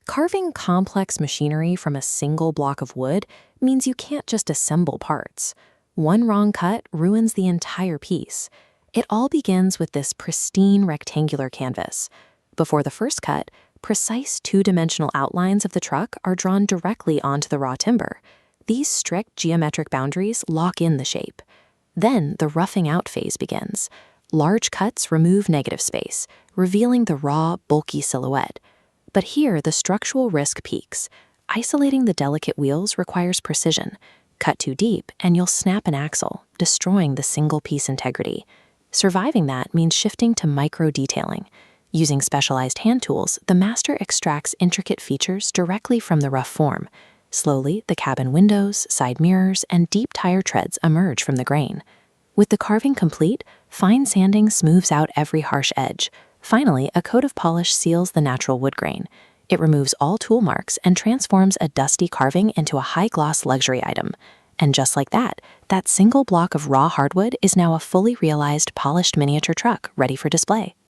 Carving complex machinery from a single block of wood means you can't just assemble parts. One wrong cut ruins the entire piece. It all begins with this pristine rectangular canvas. Before the first cut, precise two-dimensional outlines of the truck are drawn directly onto the raw timber. These strict geometric boundaries lock in the shape. Then the roughing out phase begins. Large cuts remove negative space, revealing the raw, bulky silhouette. But here, the structural risk peaks. Isolating the delicate wheels requires precision. Cut too deep, and you'll snap an axle, destroying the single-piece integrity. Surviving that means shifting to micro-detailing. Using specialized hand tools, the master extracts intricate features directly from the rough form. Slowly, the cabin windows, side mirrors, and deep tire treads emerge from the grain. With the carving complete, fine sanding smooths out every harsh edge. Finally, a coat of polish seals the natural wood grain. It removes all tool marks and transforms a dusty carving into a high-gloss luxury item. And just like that, that single block of raw hardwood is now a fully realized polished miniature truck ready for display.